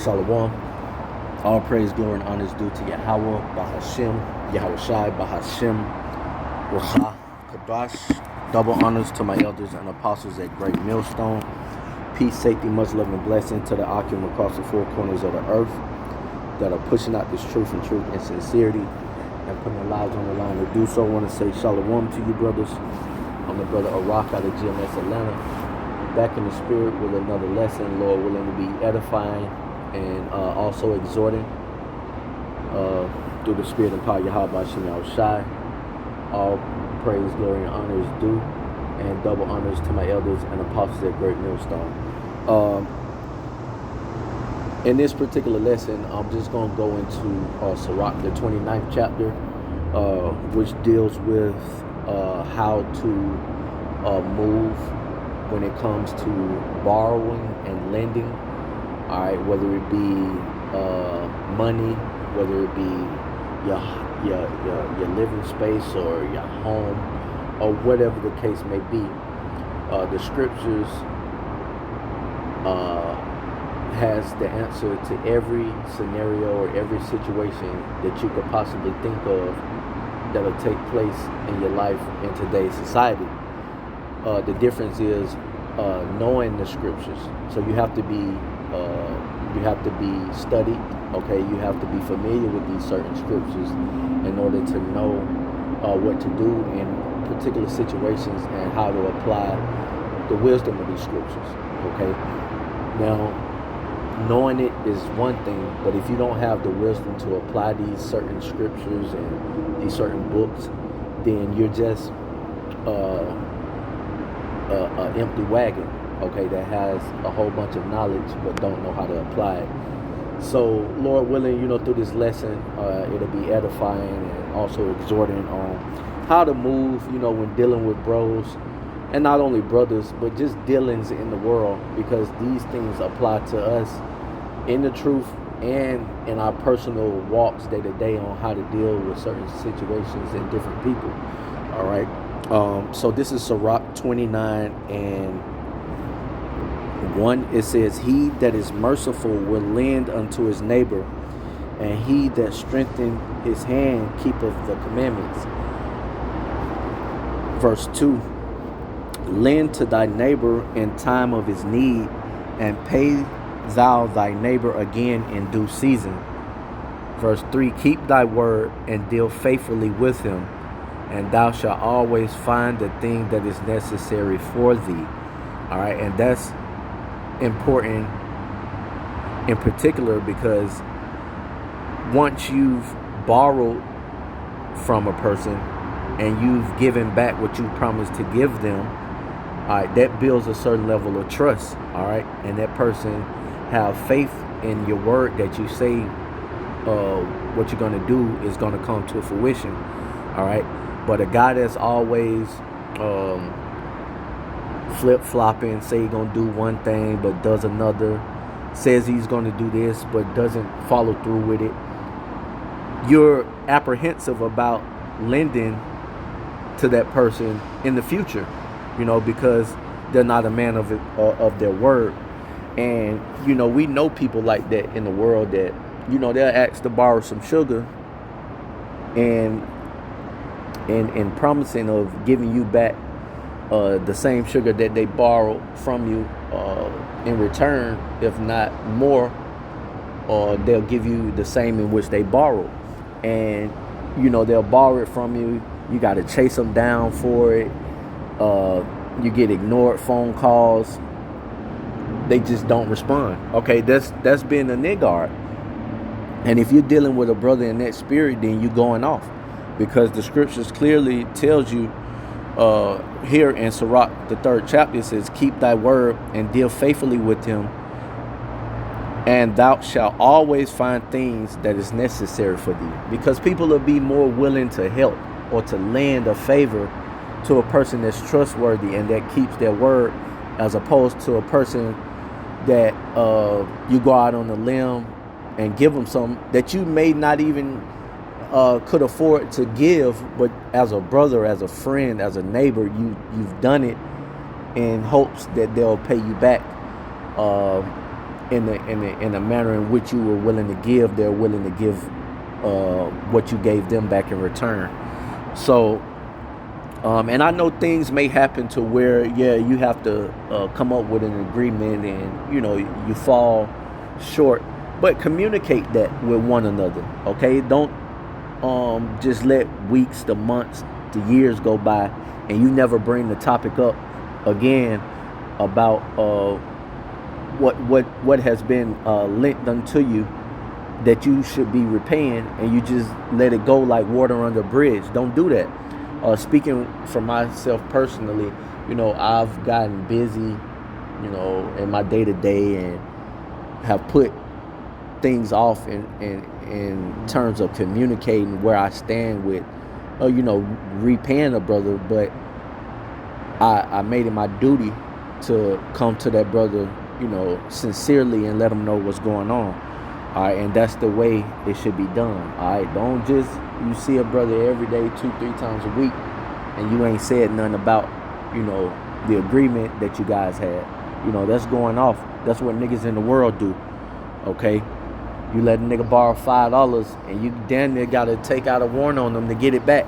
Shalom. All praise, glory, and honor is due to Yahweh, Bahashem, Yahweh Shai, Bahashem, Wacha, Kadash. Double honors to my elders and apostles at Great Millstone. Peace, safety, much love, and blessing to the Akim across the four corners of the earth that are pushing out this truth and sincerity and putting their lives on the line to do so. I want to say Shalom to you, brothers. I'm the brother Sirach out of GMS Atlanta. Back in the spirit with another lesson, Lord willing, to be edifying and also exhorting through the spirit and power of Yahweh Shem Shai. All praise, glory, and honor is due, and double honors to my elders and apostles at Great Millstone. In this particular lesson, I'm just going to go into Sirach, the 29th chapter, which deals with how to move when it comes to borrowing and lending. All right, whether it be money, whether it be your living space or your home, or whatever the case may be, the scriptures has the answer to every scenario or every situation that you could possibly think of that'll take place in your life in today's society. The difference is knowing the scriptures. So you have to be studied. Okay, you have to be familiar with these certain scriptures in order to know what to do in particular situations and how to apply the wisdom of these scriptures. Okay, now knowing it is one thing, but if you don't have the wisdom to apply these certain scriptures and these certain books, then you're just an empty wagon, okay, that has a whole bunch of knowledge but don't know how to apply it. So, Lord willing, through this lesson, it'll be edifying and also exhorting on how to move, when dealing with bros, and not only brothers, but just dealings in the world, because these things apply to us in the truth and in our personal walks day to day on how to deal with certain situations and different people. All right. So this is Sirach 29 and 1. It says, "He that is merciful will lend unto his neighbor, and he that strengtheneth his hand keepeth the commandments." Verse 2, "Lend to thy neighbor in time of his need, and pay thou thy neighbor again in due season." Verse 3, "Keep thy word and deal faithfully with him, and thou shalt always find the thing that is necessary for thee." All right, and that's important in particular because once you've borrowed from a person and you've given back what you promised to give them, all right, that builds a certain level of trust. All right, and that person have faith in your word that you say what you're going to do is going to come to fruition. All right, but a guy that's always flip-flopping, say he's going to do one thing but does another, says he's going to do this but doesn't follow through with it, you're apprehensive about lending to that person in the future, because they're not a man of their word. And we know people like that in the world that they'll ask to borrow some sugar and promising of giving you back the same sugar that they borrowed from you in return, if not more, or they'll give you the same in which they borrowed. And they'll borrow it from you. You got to chase them down for it. You get ignored phone calls. They just don't respond. Okay, that's being a niggard. And if you're dealing with a brother in that spirit, then you're going off, because the scriptures clearly tells you here in Sirach, the 3rd chapter, it says, "Keep thy word and deal faithfully with him, and thou shalt always find things that is necessary for thee." Because people will be more willing to help or to lend a favor to a person that's trustworthy and that keeps their word, as opposed to a person that you go out on a limb and give them something that you may not even could afford to give, but as a brother, as a friend, as a neighbor, you've done it in hopes that they'll pay you back in the manner in which you were willing to give, they're willing to give what you gave them back in return. So, and I know things may happen to where, yeah, you have to come up with an agreement, and you fall short, but communicate that with one another. Okay, don't just let weeks to months to years go by and you never bring the topic up again about what has been lent unto you that you should be repaying, and you just let it go like water under a bridge. Don't do that. Speaking for myself personally, I've gotten busy, in my day to day, and have put things off in terms of communicating where I stand with, repaying a brother. But I made it my duty to come to that brother, sincerely, and let him know what's going on. All right, and that's the way it should be done. All right, don't just, you see a brother every day, 2-3 times a week, and you ain't said nothing about, the agreement that you guys had. That's going off. That's what niggas in the world do. Okay, you let a nigga borrow $5, and you damn near gotta take out a warrant on them to get it back.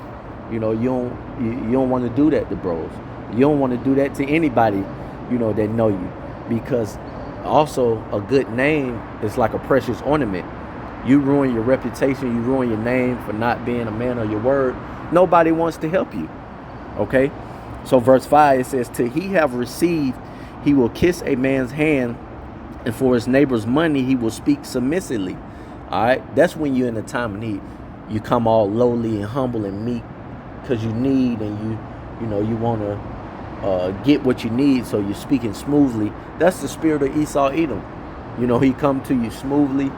You don't want to do that to bros. You don't want to do that to anybody, that know you, because also a good name is like a precious ornament. You ruin your reputation, you ruin your name for not being a man of your word. Nobody wants to help you. Okay, so verse 5, it says, till he have received, he will kiss a man's hand, and for his neighbor's money he will speak submissively. All right, that's when you're in a time of need. You come all lowly and humble and meek because you need, and you want to get what you need, so you're speaking smoothly. That's the spirit of Esau Edom. He come to you smoothly,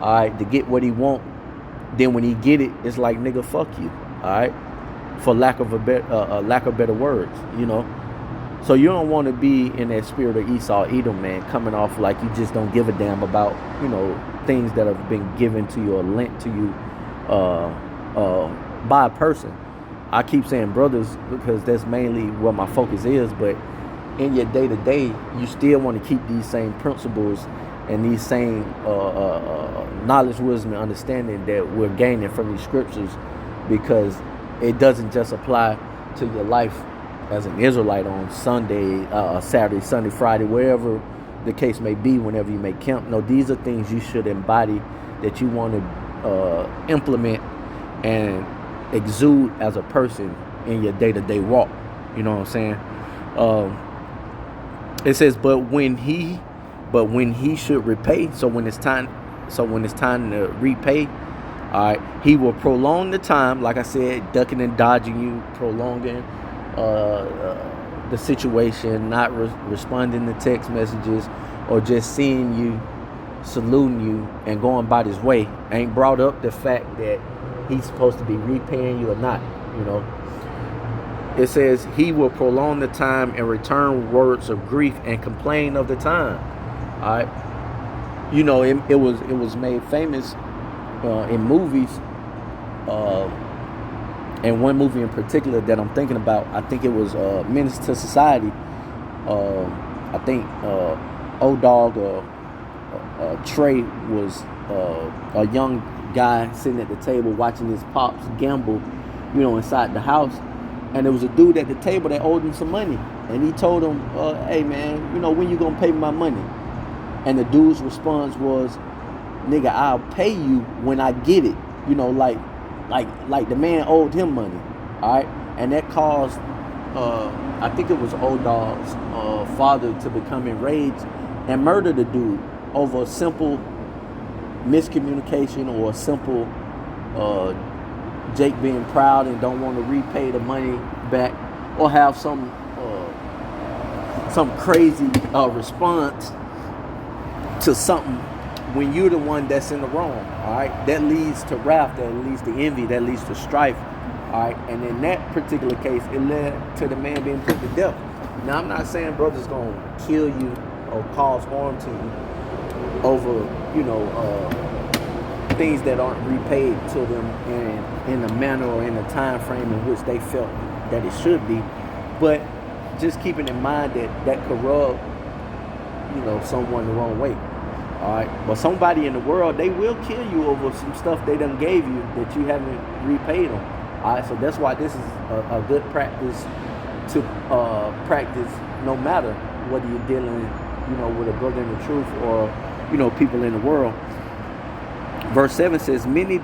all right, to get what he want. Then when he get it, it's like, nigga, fuck you, all right, for lack of better words. So you don't want to be in that spirit of Esau Edom, man, coming off like you just don't give a damn about things that have been given to you or lent to you by a person. I keep saying brothers because that's mainly what my focus is, but in your day-to-day, you still want to keep these same principles and these same knowledge, wisdom, and understanding that we're gaining from these scriptures, because it doesn't just apply to your life as an Israelite on Sunday, Saturday, Sunday, Friday, wherever the case may be, whenever you make camp. No, these are things you should embody, that you want to implement and exude as a person in your day-to-day walk. You know what I'm saying? It says, but when he should repay, so when it's time to repay, all right, he will prolong the time, like I said, ducking and dodging you, prolonging the situation, not responding to text messages, or just seeing you, saluting you, and going about his way. Ain't brought up the fact that he's supposed to be repaying you or not. It says he will prolong the time and return words of grief and complain of the time. All right, it was made famous in movies, and one movie in particular that I'm thinking about, I think it was Menace to Society. I think O-Dog Trey was a young guy sitting at the table watching his pops gamble, inside the house. And there was a dude at the table that owed him some money. And he told him, hey man, when you gonna pay me my money? And the dude's response was, nigga, I'll pay you when I get it. Like the man owed him money. All right. And that caused, I think it was O-Dog's father to become enraged and murder the dude over a simple miscommunication, or a simple Jake being proud and don't want to repay the money back, or have some crazy response to something when you're the one that's in the wrong. All right, that leads to wrath, that leads to envy, that leads to strife. All right, and in that particular case, it led to the man being put to death. Now, I'm not saying brothers gonna kill you or cause harm to you over things that aren't repaid to them in a manner or in a time frame in which they felt that it should be, but just keeping in mind that could rub someone the wrong way. All right, but somebody in the world, they will kill you over some stuff they done gave you that you haven't repaid them. All right, so that's why this is a good practice to practice, no matter whether you're dealing, with a brother in the truth or, people in the world. Verse 7 says, many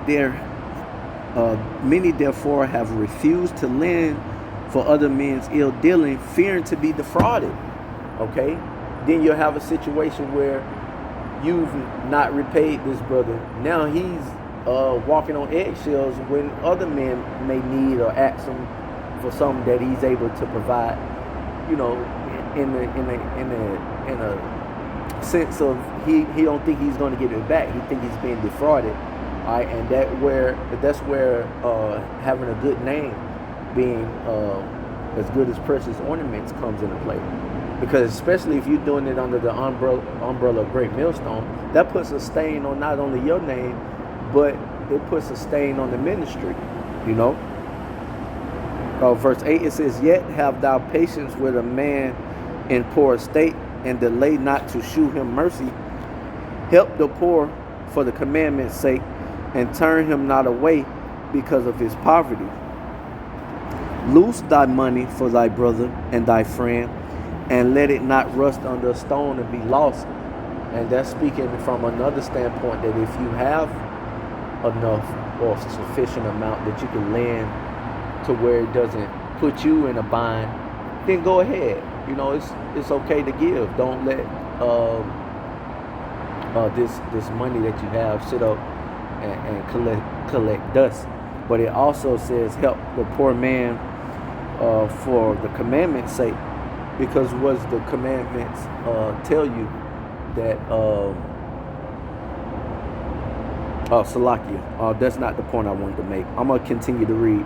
therefore have refused to lend for other men's ill dealing, fearing to be defrauded. Okay, then you'll have a situation where you've not repaid this brother. Now he's walking on eggshells when other men may need or ask him for something that he's able to provide. In a sense of he don't think he's going to get it back. He think he's being defrauded. All right, and that's where having a good name, being as good as precious ornaments, comes into play. Because especially if you're doing it under the umbrella of Great Millstone, that puts a stain on not only your name, but it puts a stain on the ministry, Verse 8, it says, yet have thou patience with a man in poor estate, and delay not to shew him mercy. Help the poor for the commandment's sake, and turn him not away because of his poverty. Loose thy money for thy brother and thy friend, and let it not rust under a stone and be lost. And that's speaking from another standpoint, that if you have enough or sufficient amount that you can lend to where it doesn't put you in a bind, then go ahead. It's okay to give. Don't let this money that you have sit up and collect dust. But it also says help the poor man for the commandment's sake, because what's the commandments tell you that Salakia. That's not the point I wanted to make. I'm going to continue to read.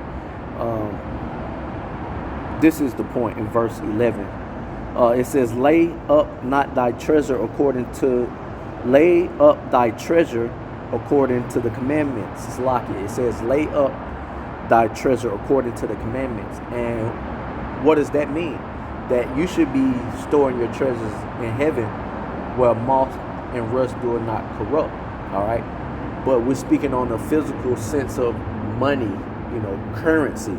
This is the point in verse 11. It says, lay up thy treasure according to the commandments. Salakia. It says, lay up thy treasure according to the commandments. And what does that mean? That you should be storing your treasures in heaven, where moth and rust do not corrupt. All right, but we're speaking on the physical sense of money, currency,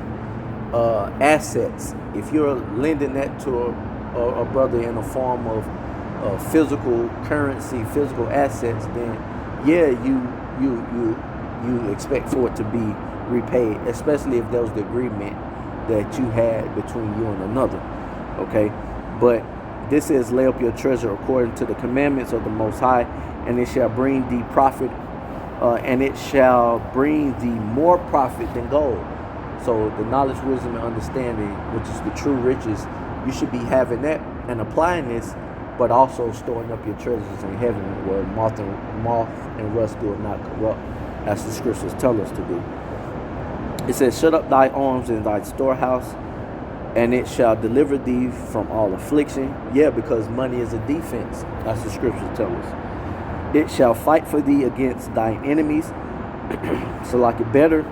assets. If you're lending that to a brother in a form of physical currency, physical assets, then yeah, you expect for it to be repaid, especially if that was the agreement that you had between you and another. Okay, but this says, lay up your treasure according to the commandments of the Most High, and it shall bring thee profit, and it shall bring thee more profit than gold. So the knowledge, wisdom, and understanding, which is the true riches, you should be having that and applying this, but also storing up your treasures in heaven, where moth and rust do not corrupt, as the scriptures tell us to do. It says, shut up thy arms in thy storehouse, and it shall deliver thee from all affliction. Yeah, because money is a defense, as the scriptures tell us. It shall fight for thee against thine enemies, so like it better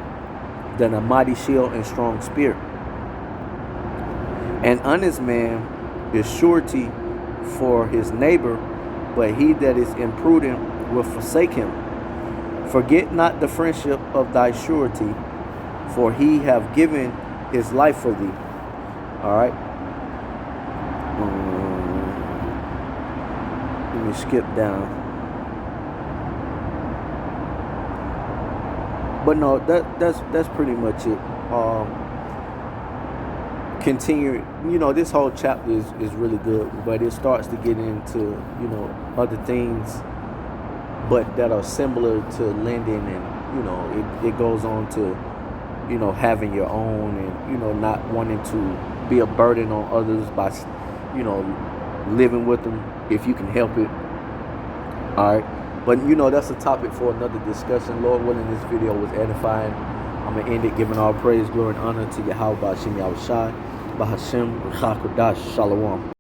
than a mighty shield and strong spear. An honest man is surety for his neighbor, but he that is imprudent will forsake him. Forget not the friendship of thy surety, for he have given his life for thee. All right. Let me skip down. But no, that's pretty much it. Continue. This whole chapter is really good, but it starts to get into other things, but that are similar to lending, and it goes on to having your own, and not wanting to be a burden on others by living with them if you can help it. All right, but that's a topic for another discussion. Lord willing, this video was edifying. I'm gonna end it giving all praise, glory, and honor to Yahweh Ba'ashem Yahushai, Bahashem Rchakodash Shalom.